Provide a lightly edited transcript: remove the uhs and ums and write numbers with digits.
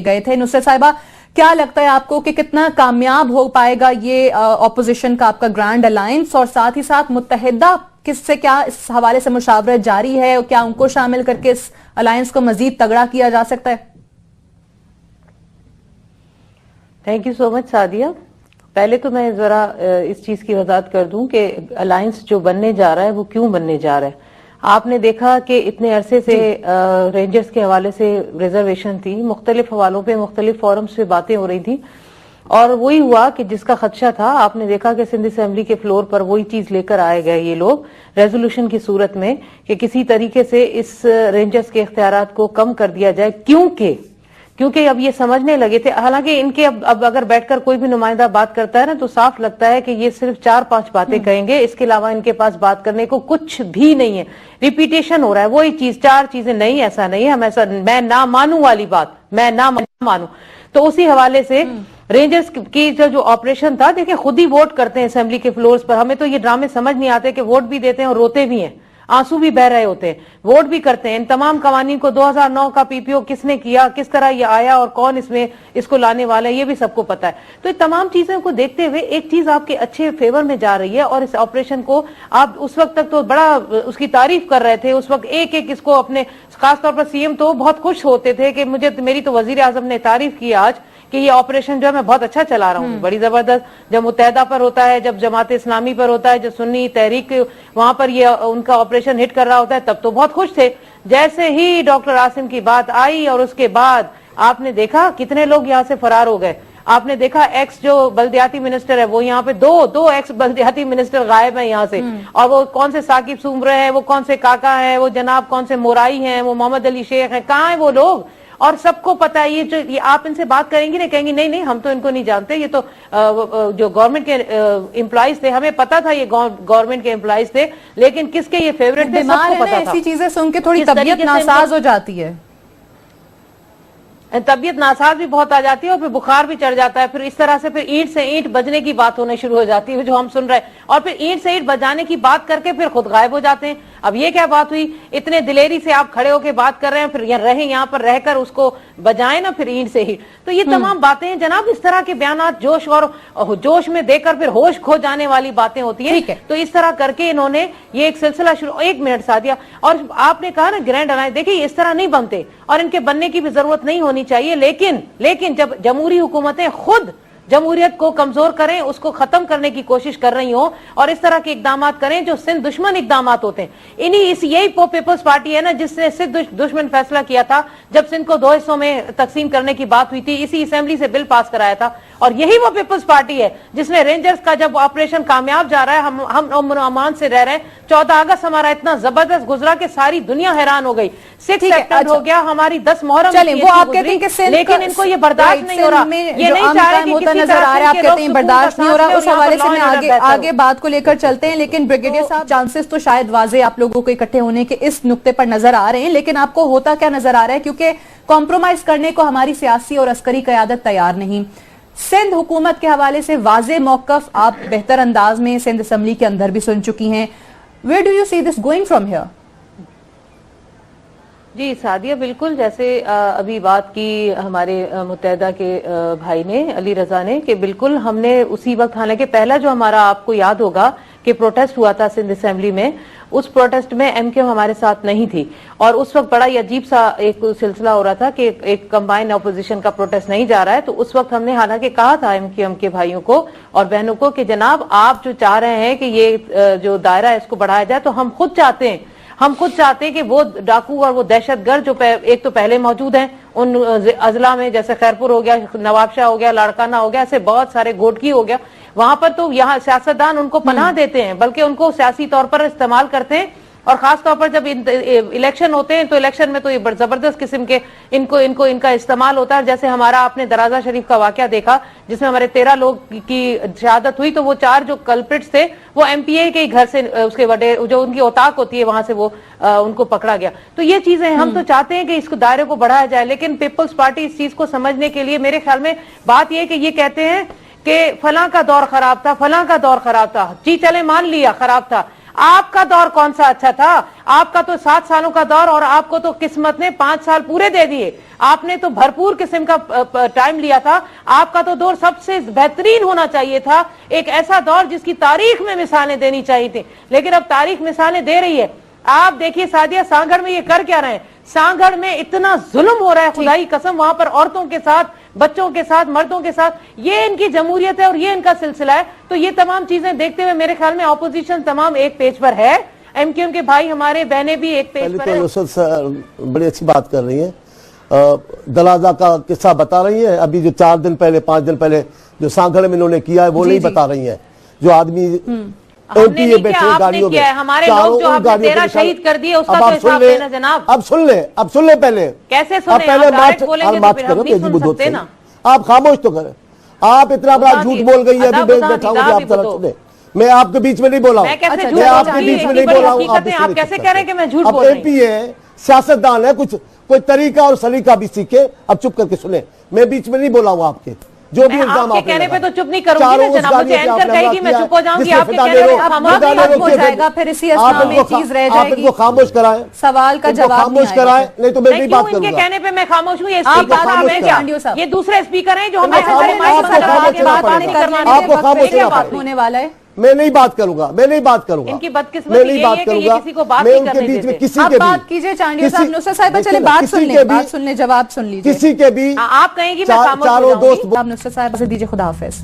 गए थे। नुसरत साहिबा, क्या लगता है आपको कि कितना कामयाब हो पाएगा ये ऑपोजिशन का आपका ग्रैंड अलायंस, और साथ ही साथ मुत्तहिदा किससे क्या इस हवाले से मुशावरत जारी है, और क्या उनको शामिल करके इस अलायंस को मजीद तगड़ा किया जा सकता है? Thank you so much Sadia. पहले तो मैं जरा इस चीज की वजाहत कर दूं कि अलायंस जो बनने जा रहा है वो क्यों बनने जा रहा है। आपने देखा कि इतने अरसे से रेंजर्स के हवाले से रिजर्वेशन थी, मुख्तलिफ हवालों पे मुख्तलिफ फोरम्स पे बातें हो रही थी, और वही हुआ कि जिसका खदशा था, आपने देखा कि सिंध असेंबली के फ्लोर पर वही चीज लेकर आए गए ये लोग रेजोल्यूशन की सूरत में कि किसी तरीके से इस रेंजर्स के इख्तियारात को कम कर दिया जाए, क्योंकि अब ये समझने लगे थे। हालांकि इनके अब अगर बैठकर कोई भी नुमाइंदा बात करता है ना, तो साफ लगता है कि ये सिर्फ 4-5 बातें कहेंगे, इसके अलावा इनके पास बात करने को कुछ भी नहीं है। रिपीटेशन हो रहा है, वही चीज, 4 चीजें। नहीं, ऐसा नहीं है, हम ऐसा, मैं ना मानू वाली बात, मैं ना मानू। तो उसी हवाले से रेंजर्स की जो ऑपरेशन था, देखिए खुद ही वोट करते हैं असेंबली के फ्लोर्स पर। हमें तो ये ड्रामे समझ नहीं आते कि वोट भी देते हैं और रोते भी हैं, आंसू भी बह रहे होते हैं, वोट भी करते हैं। इन तमाम कवानीन को 2009 का पीपीओ किसने किया, किस तरह ये आया और कौन इसको लाने वाला है, ये भी सबको पता है। तो ये तमाम चीजों को देखते हुए एक चीज आपके अच्छे फेवर में जा रही है, और इस ऑपरेशन को आप उस वक्त तक तो बड़ा उसकी तारीफ कर रहे थे। उस वक्त एक इसको अपने, खासतौर पर सीएम तो बहुत खुश होते थे कि मेरी तो वजीर आजम ने तारीफ की आज कि ये ऑपरेशन जो है मैं बहुत अच्छा चला रहा हूँ, बड़ी जबरदस्त। जब मुत्तहिदा पर होता है, जब जमात इस्लामी पर होता है, जब सुन्नी तहरीक वहां पर ये उनका ऑपरेशन हिट कर रहा होता है, तब तो बहुत खुश थे। जैसे ही डॉक्टर आसिम की बात आई और उसके बाद आपने देखा कितने लोग यहाँ से फरार हो गए। आपने देखा एक्स जो बल्दियाती मिनिस्टर है वो यहाँ पे दो एक्स बल्दियाती मिनिस्टर गायब हैं यहाँ से, और वो कौन से साकिब सूमरे हैं, वो कौन से काका हैं, वो जनाब कौन से मोराई हैं, वो मोहम्मद अली शेख हैं, कहाँ है वो लोग? और सबको पता है ये आप इनसे बात करेंगी ना, कहेंगे नहीं नहीं हम तो इनको नहीं जानते, ये तो जो गवर्नमेंट के एम्प्लॉइज थे, हमें पता था ये गवर्नमेंट के एम्प्लॉइज थे, लेकिन किसके ये फेवरेट थे सबको पता था। ऐसी चीजें सुन के थोड़ी तबीयत नासाज हो जाती है, तबीयत नासाज भी बहुत आ जाती है, और फिर बुखार भी चढ़ जाता है। फिर इस तरह से फिर ईंट से ईंट बजने की बात होने शुरू हो जाती है जो हम सुन रहे हैं, और फिर ईंट से ईंट बजाने की बात करके फिर खुद गायब हो जाते हैं। अब ये क्या बात हुई, इतने दिलेरी से आप खड़े होकर बात कर रहे हैं, फिर यहाँ पर रहकर उसको बजाएं ना फिर ईंट से ईंट। तो ये तमाम बातें हैं जनाब, इस तरह के बयानात जोश में देकर फिर होश खो जाने वाली बातें होती है। तो इस तरह करके इन्होंने ये एक सिलसिला शुरू। 1 मिनट सादिया, और आपने कहा ना ग्रैंड अलायंस, देखिए इस तरह नहीं बनते और इनके बनने की भी जरूरत नहीं होनी चाहिए, लेकिन जब जमहूरी हुकूमतें खुद जमहूरियत को कमजोर करें, उसको खत्म करने की कोशिश कर रही हो, और इस तरह के इकदाम करें जो सिंध दुश्मन इकदाम होते हैं, यही पीपल्स पार्टी है ना जिसने सिंध दुश्मन फैसला किया था जब सिंध को 2 हिस्सों में तकसीम करने की बात हुई थी, इसी असेंबली से बिल पास कराया था। और यही वो पीपल्स पार्टी है जिसने रेंजर्स का जब ऑपरेशन कामयाब जा रहा है, हम अमान से रह रहे हैं। 14 अगस्त हमारा इतना जबरदस्त गुजरा कि सारी दुनिया हैरान हो गई। 6 सितंबर हो गया, हमारी 10 मुहर्रम, वो आप कहते हैं कि लेकिन इनको ये बर्दाश्त नहीं हो रहा, ये नहीं चाह रहे कि नजर आ रहा है, आप कहते हैं बर्दाश्त नहीं हो रहा। उस हवाले से मैं आगे बात को लेकर चलते हैं, लेकिन ब्रिगेडियर साहब, चांसेस तो शायद वाजे आप लोगों को इकट्ठे होने के इस नुक्ते पर नजर आ रहे हैं, लेकिन आपको होता क्या नजर आ रहा है? क्योंकि कॉम्प्रोमाइज करने को हमारी सियासी और अस्करी क़यादत तैयार नहीं। सिंध हुकूमत के हवाले से वाजे मौकफ आप बेहतर अंदाज में सिंध असेंबली के अंदर भी सुन चुकी हैं। Where do you see this going from here? जी सादिया, बिल्कुल जैसे अभी बात की हमारे मुत्तहिदा के भाई ने, अली रजा ने, कि बिल्कुल हमने उसी वक्त, हालांकि पहला जो हमारा, आपको याद होगा कि प्रोटेस्ट हुआ था सिंध असेंबली में, उस प्रोटेस्ट में एमक्यू हमारे साथ नहीं थी, और उस वक्त बड़ा ही अजीब सा एक सिलसिला हो रहा था कि एक कंबाइंड अपोजिशन का प्रोटेस्ट नहीं जा रहा है। तो उस वक्त हमने हालांकि कहा था एमक्यूएम के भाइयों को और बहनों को कि जनाब आप जो चाह रहे हैं कि ये जो दायरा है इसको बढ़ाया जाए, तो हम खुद चाहते हैं कि वो डाकू और वो दहशतगर्द जो एक तो पहले मौजूद हैं उन अजला में, जैसे खैरपुर हो गया, नवाबशाह हो गया, लाड़काना हो गया, ऐसे बहुत सारे, गोटकी हो गया, वहां पर तो यहाँ सियासतदान उनको पनाह देते हैं, बल्कि उनको सियासी तौर पर इस्तेमाल करते हैं। और खास तौर पर जब इलेक्शन होते हैं तो इलेक्शन में तो ये जबरदस्त किस्म के इनका इस्तेमाल होता है। जैसे हमारा आपने दराजा शरीफ का वाकया देखा जिसमें हमारे 13 लोग की शहादत हुई, तो वो 4 जो कल्प्रिट्स थे वो एमपीए के घर से, उसके बड़े जो उनकी औताक होती है वहां से वो उनको पकड़ा गया। तो ये चीजें हम तो चाहते हैं कि इसको दायरे को बढ़ाया जाए, लेकिन पीपल्स पार्टी इस चीज को समझने के लिए, मेरे ख्याल में बात यह कि ये कहते हैं कि फलां का दौर खराब था, फलां का दौर खराब था, जी चले मान लिया खराब था, आपका दौर कौन सा अच्छा था? आपका तो 7 सालों का दौर, और आपको तो किस्मत ने 5 साल पूरे दे दिए। आपने तो भरपूर किस्म का टाइम लिया था। आपका तो दौर सबसे बेहतरीन होना चाहिए था, एक ऐसा दौर जिसकी तारीख में मिसालें देनी चाहिए थी, लेकिन अब तारीख मिसालें दे रही है। आप देखिए सादिया, सांगड़ में ये कर क्या रहे हैं? सांगड़ में इतना जुल्म हो रहा है, खुदाई कसम, वहां पर औरतों के साथ, बच्चों के साथ, मर्दों के साथ। ये इनकी जमहूरियत है और ये इनका सिलसिला है। तो ये तमाम चीजें देखते हुए मेरे ख्याल में ऑपोजिशन तमाम एक पेज पर है, एमक्यूएम के भाई हमारे बहने भी एक पेज पर है। नुसरत सर बड़ी अच्छी बात कर रही है, दलाजा का किस्सा बता रही है। अभी जो 4 दिन पहले 5 दिन पहले जो सांगड़ में इन्होंने किया है वो नहीं बता रही है। जो आदमी हमने नहीं किया, आपने किया है। हमारे लोग जो आपने 13 शहीद कर दिए उसका तो हिसाब देना जनाब। अब सुन ले पहले। कैसे सुने? पहले बात बोलेंगे तो फिर हम नहीं सुन सकते ना। आप खामोश तो करें। आप इतना बड़ा झूठ बोल गई है, अभी बैठा हूँ आप जरा सुने। मैं आपके बीच में नहीं बोला हूँ, मैं आपके बीच में नहीं बोला हूँ। आप कैसे कह रहे हैं कि मैं झूठ बोल रही हूँ? एमपी है, सियासतदान है, कुछ कोई तरीका और सलीका भी सीखे। अब चुप करके सुने, मैं बीच में नहीं बोला हूँ आपके। जो भी इल्जाम आपके कहने पे तो चुप नहीं करूंगी ना जनाब। मुझे एंकर कहेगी मैं चुप हो जाऊंगी, आपके कहने पे खामोश हो जाएगा, फिर इसी असना में चीज रह जाएगी। आप इनको खामोश कराएं, सवाल का जवाब खामोश कराएं, नहीं तो मैं नहीं बात करूंगा। इनके कहने पे मैं खामोश हूँ? ये स्पीकर साहब हैं क्या? ये दूसरे स्पीकर हैं जो हमें आपको खामोश होने वाला है। मैं नहीं बात करूंगा, मैं नहीं बात करूंगा। इनकी बदकिस्मती यही है कि ये किसी को बात नहीं करने देते। बीच में किसी आप के बात कीजिए चांडिया साहब, नुसरत साहिबा चले बात सुन ले, जवाब सुन लीजिए। किसी के भी आप कहेंगी मैं खामोश हो जाऊंगी। आप नुसरत साहिबा से दीजिए खुदा हाफिज।